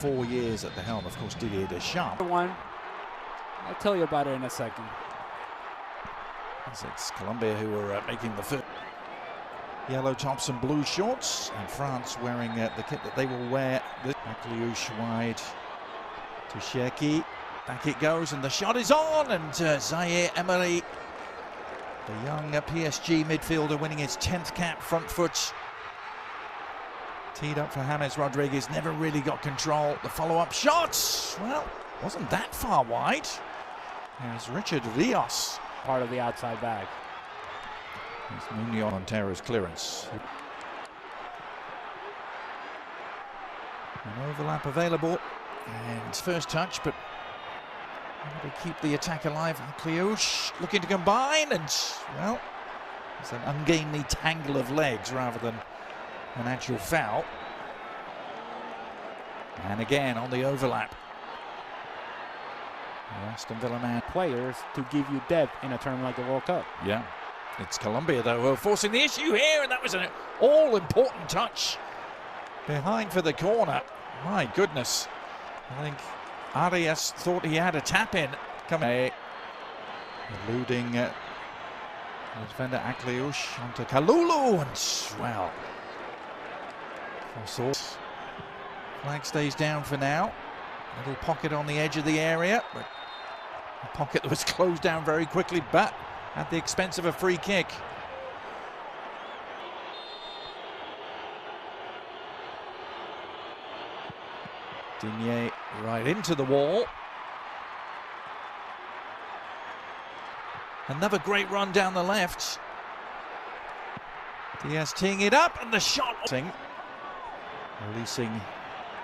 4 years at the helm, of course, Didier Deschamps. One, I'll tell you about it in a second. As it's Colombia who are making the first. Yellow tops and blue shorts, and France wearing the kit that they will wear. Akliouche wide to Cherki. Back it goes, and the shot is on, and Zaire Emery, the young PSG midfielder, winning his 10th cap, front foot. Teed up for James Rodriguez, never really got control. The follow-up shot, well, wasn't that far wide. There's Richard Rios. Part of the outside bag. It's Munoz on Montero's clearance. An overlap available, and first touch, but able to keep the attack alive. Akliouche looking to combine, and well, it's an ungainly tangle of legs rather than an actual foul. And again on the overlap. The Aston Villa man. Players to give you depth in a tournament like the World Cup. Yeah, it's Colombia though who are forcing the issue here, and that was an all-important touch behind for the corner. My goodness, I think Arias thought he had a tap in. Coming, eluding the defender Akliouche onto Kalulu, and well, flag stays down for now. Little pocket on the edge of the area, but a pocket that was closed down very quickly, but at the expense of a free kick. Digne right into the wall. Another great run down the left. Diaz teeing it up, and the shot. Releasing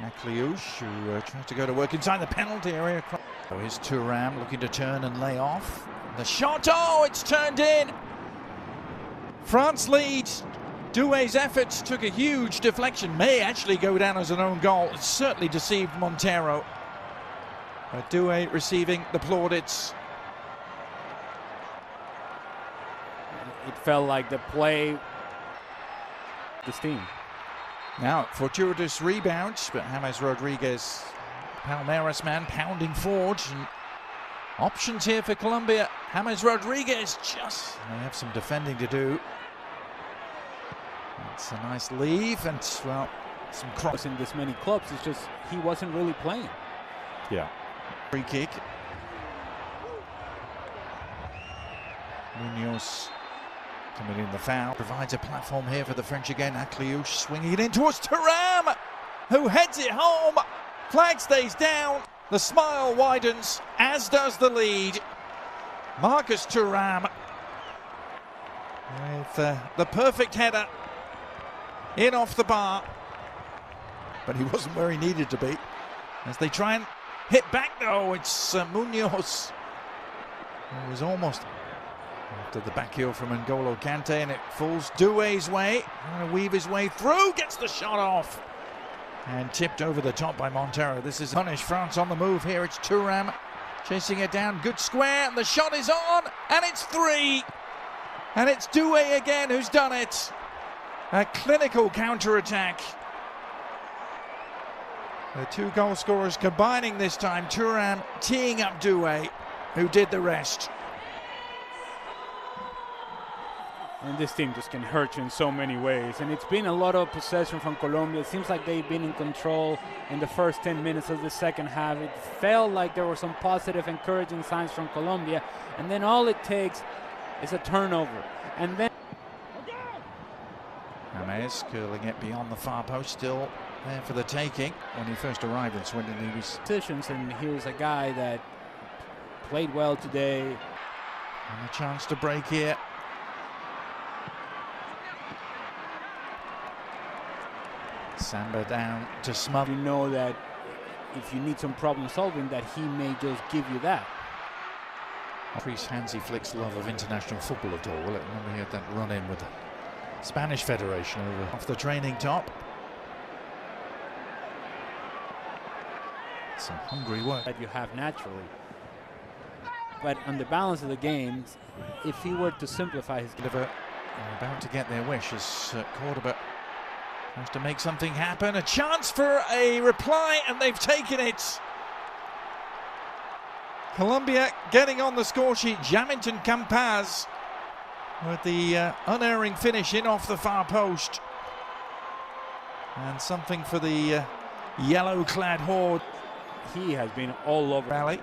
Akliouche, who tries to go to work inside the penalty area. So here's Thuram looking to turn and lay off. The shot, oh, it's turned in. France leads. Doué's efforts took a huge deflection, may actually go down as an own goal. It certainly deceived Montero. But Doué receiving the plaudits. It felt like the play, this team. Now, fortuitous rebounds, but James Rodriguez, Palmeiras man, pounding forward. And options here for Colombia. James Rodriguez they have some defending to do. It's a nice leave, and well, some cross in this many clubs. It's just he wasn't really playing. Yeah. Free kick. Munoz coming in the foul. Provides a platform here for the French again. Akliouche swinging it in towards Thuram, who heads it home. Flag stays down. The smile widens, as does the lead. Marcus Thuram with the perfect header. In off the bar, but he wasn't where he needed to be. As they try and hit back though, it's Munoz, who was almost after the back heel from N'Golo Kante, and it falls Doué's way. Trying to weave his way through, gets the shot off, and tipped over the top by Montero. This is punish. France on the move here. It's Thuram chasing it down, good square, and the shot is on, and it's 3. And it's Doué again who's done it. A clinical counter-attack. The 2 goal scorers combining this time. Thuram teeing up Doué, who did the rest. And this team just can hurt you in so many ways. And it's been a lot of possession from Colombia. It seems like they've been in control in the first 10 minutes of the second half. It felt like there were some positive, encouraging signs from Colombia. And then all it takes is a turnover. And then James curling it beyond the far post, still there for the taking. When he first arrived in Swindon, he was positions, and here's a guy that played well today. And a chance to break here. Samba down to Smother. You know that if you need some problem solving, that he may just give you that. Increase Hansi Flick's love of international football at all. Will it? Remember he had that run in with the Spanish Federation over off the training top. Some hungry work that you have naturally. But on the balance of the game, if he were to simplify his game, about to get their wish as Cordoba Has to make something happen. A chance for a reply, and they've taken it. Colombia getting on the score sheet. Jamington Campaz with the unerring finish in off the far post. And something for the yellow-clad horde. He has been all over. Rally.